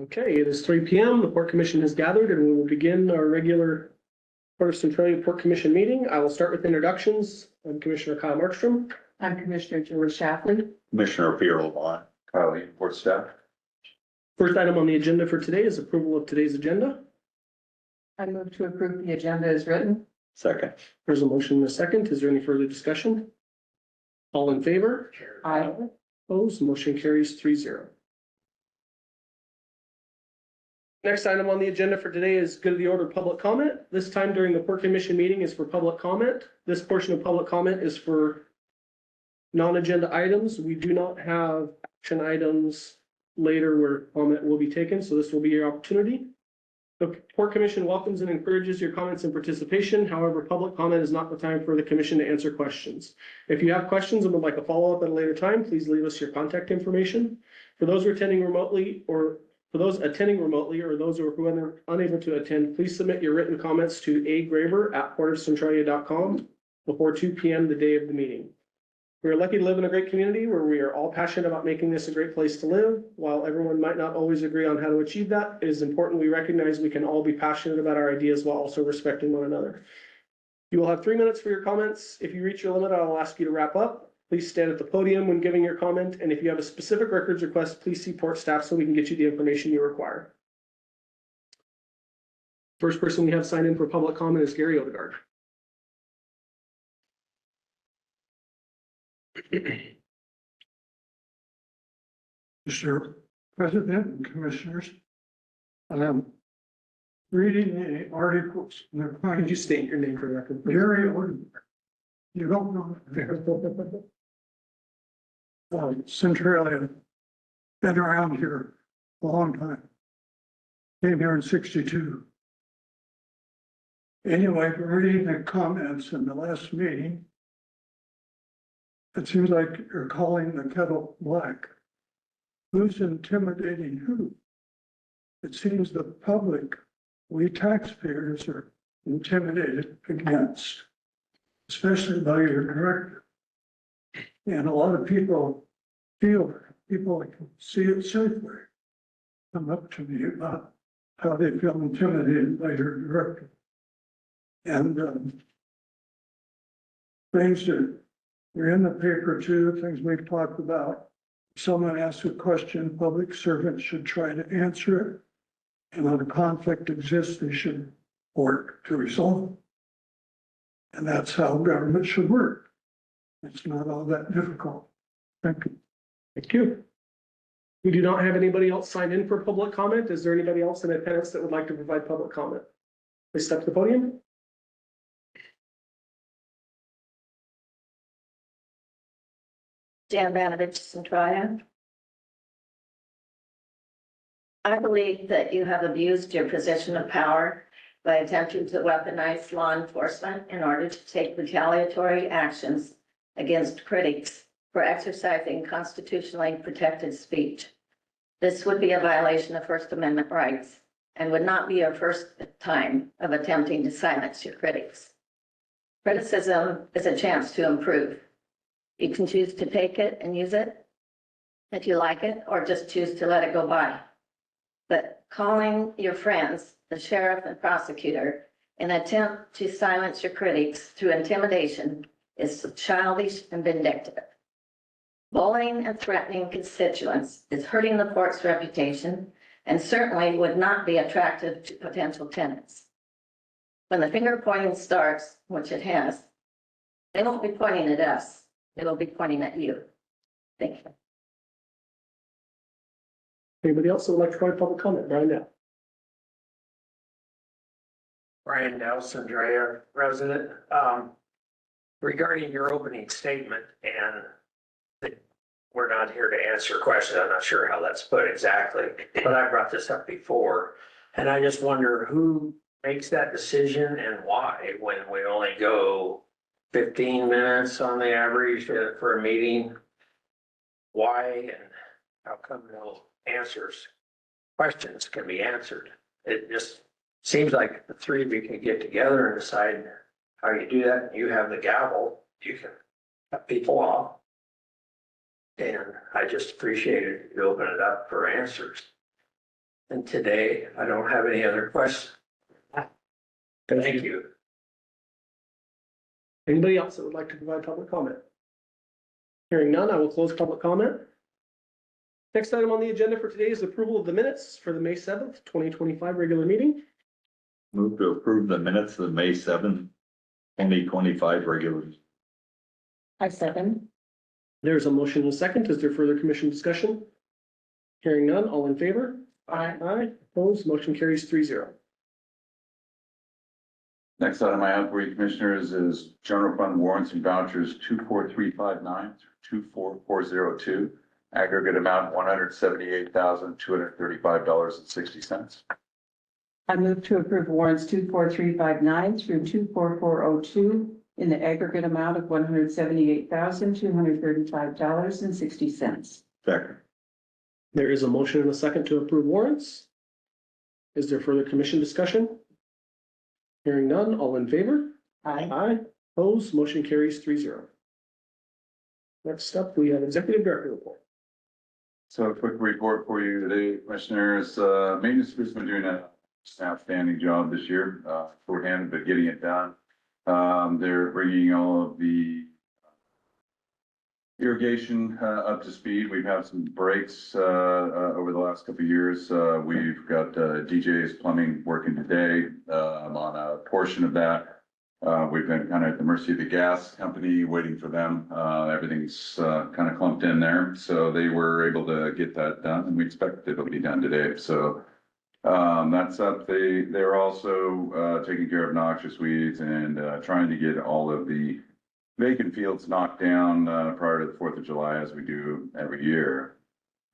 Okay, it is 3 p.m. The Port Commission has gathered and we will begin our regular Port of Centralia Port Commission meeting. I will start with introductions. I'm Commissioner Kyle Markstrom. I'm Commissioner George Shapley. Commissioner Pierre Levon, Kyle Lee, Port Staff. First item on the agenda for today is approval of today's agenda. I move to approve the agenda as written. Second. There's a motion and a second. Is there any further discussion? All in favor? Aye. Opposed, motion carries 3-0. Next item on the agenda for today is good of the order public comment. This time during the Port Commission meeting is for public comment. This portion of public comment is for non-agenda items. We do not have action items later where comment will be taken, so this will be your opportunity. The Port Commission welcomes and encourages your comments and participation. However, public comment is not the time for the commission to answer questions. If you have questions and would like a follow-up at a later time, please leave us your contact information. For those attending remotely or those who are unable to attend, please submit your written comments to agraver@portofcentralia.com before 2 p.m. the day of the meeting. We are lucky to live in a great community where we are all passionate about making this a great place to live. While everyone might not always agree on how to achieve that, it is important we recognize we can all be passionate about our ideas while also respecting one another. You will have 3 minutes for your comments. If you reach your limit, I will ask you to wrap up. Please stand at the podium when giving your comment, and if you have a specific records request, please see Port staff so we can get you the information you require. First person we have signed in for public comment is Gary Odegaard. Mr. President and Commissioners, I'm reading the articles. Could you state your name for the record, please? Gary Odegaard. You don't know. Centralia, been around here a long time. Came here in '62. Anyway, reading the comments in the last meeting, it seems like you're calling the kettle black. Who's intimidating who? It seems the public, we taxpayers, are intimidated against, especially by your director. And a lot of people feel, people can see it safely, come up to me about how they feel intimidated by your director. And things that are in the paper too, things we've talked about. If someone asks a question, public servants should try to answer it. And when a conflict exists, they should work to resolve it. And that's how government should work. It's not all that difficult. Thank you. Thank you. We do not have anybody else signed in for public comment. Is there anybody else in attendance that would like to provide public comment? Please step to the podium. Dan Vanovich, Centralia. I believe that you have abused your position of power by attempting to weaponize law enforcement in order to take retaliatory actions against critics for exercising constitutionally protected speech. This would be a violation of First Amendment rights and would not be your first time of attempting to silence your critics. Criticism is a chance to improve. You can choose to take it and use it if you like it, or just choose to let it go by. But calling your friends, the sheriff and prosecutor, in an attempt to silence your critics through intimidation is childish and vindictive. Bullying and threatening constituents is hurting the port's reputation and certainly would not be attractive to potential tenants. When the finger pointing starts, which it has, they won't be pointing at us. They will be pointing at you. Thank you. Anybody else that would like to provide public comment? Brian Dow. Brian Nelson, Dreyer, resident. Regarding your opening statement, and that we're not here to answer questions. I'm not sure how that's put exactly, but I brought this up before. And I just wonder who makes that decision and why, when we only go 15 minutes on the average for a meeting. Why and how come no questions can be answered? It just seems like the three of you can get together and decide how you do that. You have the gavel, you can cut people off. And I just appreciated you open it up for answers. And today, I don't have any other questions. Thank you. Anybody else that would like to provide public comment? Hearing none, I will close public comment. Next item on the agenda for today is approval of the minutes for the May 7th, 2025 regular meeting. Move to approve the minutes of the May 7th, 2025 regular. I second. There's a motion and a second. Is there further commission discussion? Hearing none, all in favor? Aye. Aye, opposed, motion carries 3-0. Next item I have for you commissioners is general fund warrants and vouchers 24359 through 24402. Aggregate amount $178,235.60. I move to approve warrants 24359 through 24402 in the aggregate amount of $178,235.60. Second. There is a motion and a second to approve warrants. Is there further commission discussion? Hearing none, all in favor? Aye. Aye, opposed, motion carries 3-0. Next up, we have executive director report. So a quick report for you today, commissioners. Maintenance group's been doing an outstanding job this year, shorthanded, but getting it done. They're bringing all of the irrigation up to speed. We've had some breaks over the last couple of years. We've got DJ's Plumbing working today on a portion of that. We've been kind of at the mercy of the gas company, waiting for them. Everything's kind of clumped in there. So they were able to get that done, and we expect it'll be done today. So that's up. They're also taking care of noxious weeds and trying to get all of the vacant fields knocked down prior to the 4th of July, as we do every year.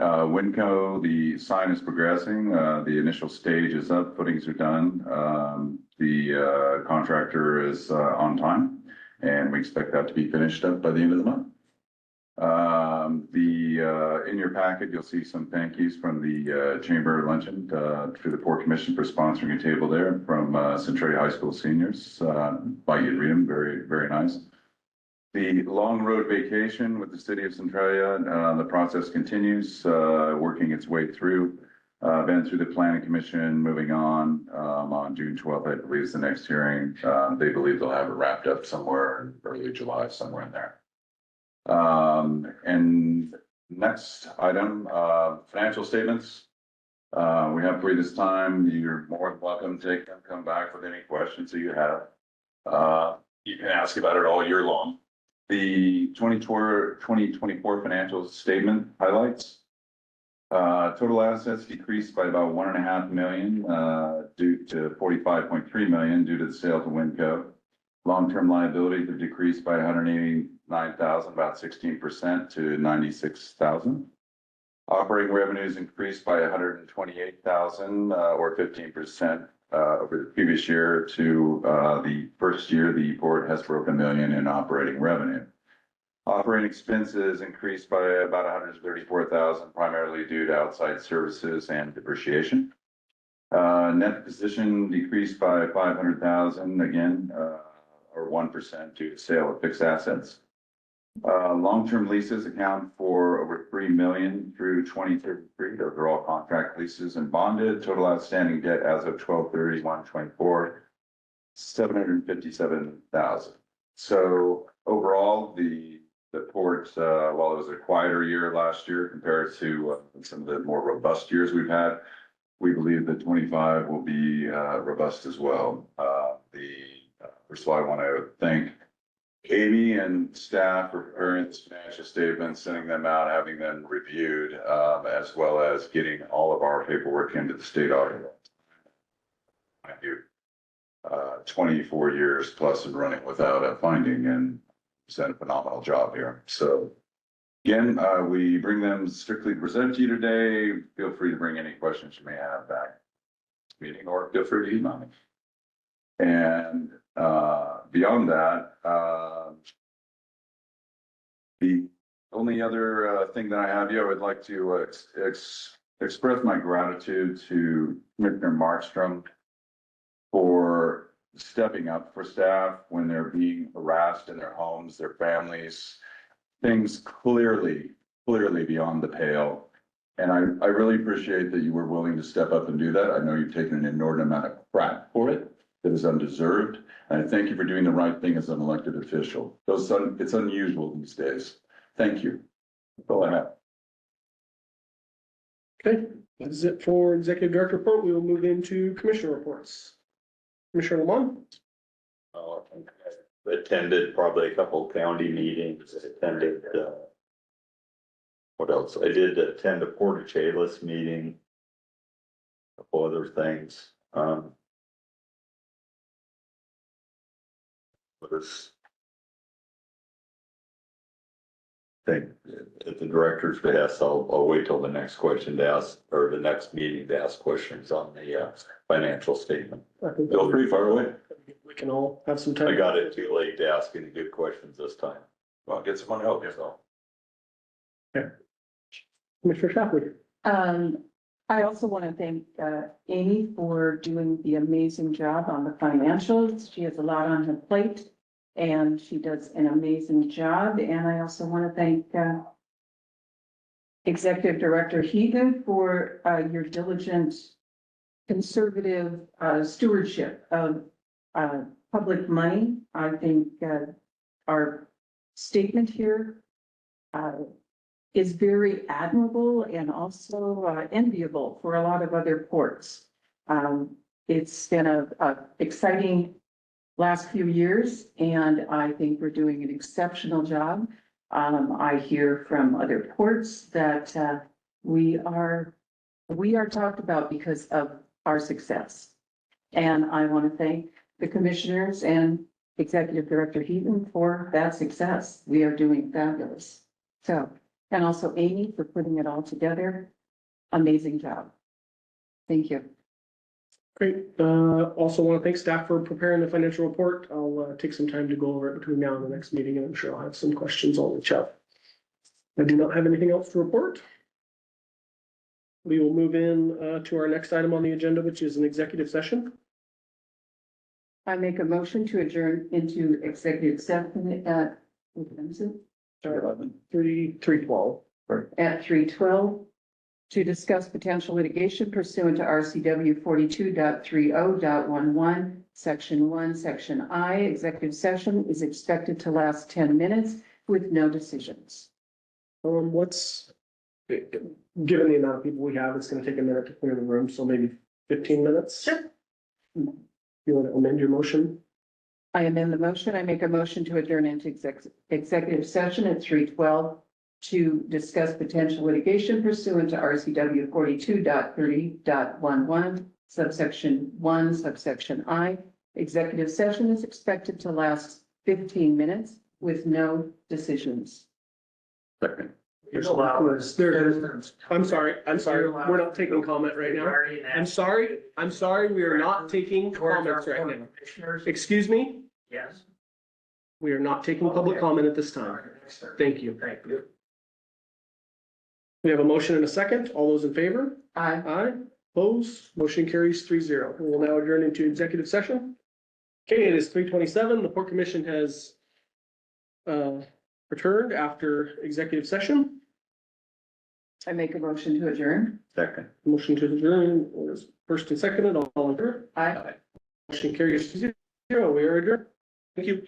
Winco, the sign is progressing. The initial stage is up, footings are done. The contractor is on time, and we expect that to be finished up by the end of the month. In your packet, you'll see some thank yous from the Chamber Luncheon to the Port Commission for sponsoring a table there from Centralia High School seniors. Invite you to read them, very, very nice. The long road vacation with the city of Centralia, the process continues, working its way through. Been through the planning commission, moving on June 12th, I believe is the next hearing. They believe they'll have it wrapped up somewhere in early July, somewhere in there. And next item, financial statements. We have for you this time. You're more than welcome to take them, come back with any questions that you have. You can ask about it all year long. The 2024 financial statement highlights. Total assets decreased by about $1.5 million due to $45.3 million due to the sale to Winco. Long-term liabilities have decreased by $189,000, about 16% to $96,000. Operating revenues increased by $128,000 or 15% over the previous year to the first year the port has broken $1 million in operating revenue. Operating expenses increased by about $134,000, primarily due to outside services and depreciation. Net position decreased by $500,000, again, or 1% due to sale of fixed assets. Long-term leases account for over $3 million through 2033. Those are all contract leases and bonded. Total outstanding debt as of 12/31/24, $757,000. So overall, the port, while it was a quieter year last year compared to some of the more robust years we've had, we believe that 25 will be robust as well. First of all, I want to thank Amy and staff for preparing this financial statement, sending them out, having them reviewed, as well as getting all of our paperwork into the state auditor. I do 24 years plus in running without a finding, and done a phenomenal job here. So again, we bring them strictly to present to you today. Feel free to bring any questions you may have back to the meeting, or feel free to email me. And beyond that, the only other thing that I have here, I would like to express my gratitude to Commissioner Markstrom for stepping up for staff when they're being harassed in their homes, their families, things clearly beyond the pale. And I really appreciate that you were willing to step up and do that. I know you've taken an inordinate amount of crap for it that is undeserved. And I thank you for doing the right thing as an elected official. It's unusual these days. Thank you. That's all I have. Okay, that is it for executive director report. We will move into commissioner reports. Commissioner Lamont? I think I attended probably a couple county meetings, attended, what else? I did attend a Port Chehalis meeting. A couple other things, was. I think at the director's behest, I'll wait till the next question to ask, or the next meeting to ask questions on the, financial statement. I think Feel free, fire away. we can all have some time. I got it too late to ask any good questions this time. Well, get someone to help you, so. Commissioner Shapley? I also want to thank, Amy for doing the amazing job on the financials. She has a lot on her plate and she does an amazing job. And I also want to thank, Executive Director Heathen for, your diligent conservative, stewardship of, public money. I think, our statement here, is very admirable and also enviable for a lot of other ports. It's been a exciting last few years, and I think we're doing an exceptional job. I hear from other ports that we are talked about because of our success. And I want to thank the commissioners and Executive Director Heaton for that success. We are doing fabulous. So. And also Amy for putting it all together. Amazing job. Thank you. Great. Also want to thank staff for preparing the financial report. I'll take some time to go over it between now and the next meeting, and I'm sure I'll have some questions on the chat. I do not have anything else to report. We will move in to our next item on the agenda, which is an executive session. I make a motion to adjourn into executive session at, what time is it? 3:12. At 3:12 to discuss potential litigation pursuant to RCW 42.30.11, section 1, section I. Executive session is expected to last 10 minutes with no decisions. Given the amount of people we have, it's gonna take a minute to clear the room, so maybe 15 minutes. Sure. You want to amend your motion? I amend the motion. I make a motion to adjourn into executive session at 3:12 to discuss potential litigation pursuant to RCW 42.30.11, subsection 1, subsection I. Executive session is expected to last 15 minutes with no decisions. Second. There's a lot of. I'm sorry, we're not taking comment right now. I'm sorry, we are not taking comments right now. Excuse me, Yes. we are not taking public comment at this time. Thank you. Thank you. We have a motion and a second. All those in favor? Aye. Aye. Opposed? Motion carries 3-0. We will now adjourn into executive session. Okay, it is 3:27. The Port Commission has returned after executive session. I make a motion to adjourn. Second. Motion to adjourn was first and seconded. All in favor? Aye. Motion carries 2-0. We are adjourned. Thank you.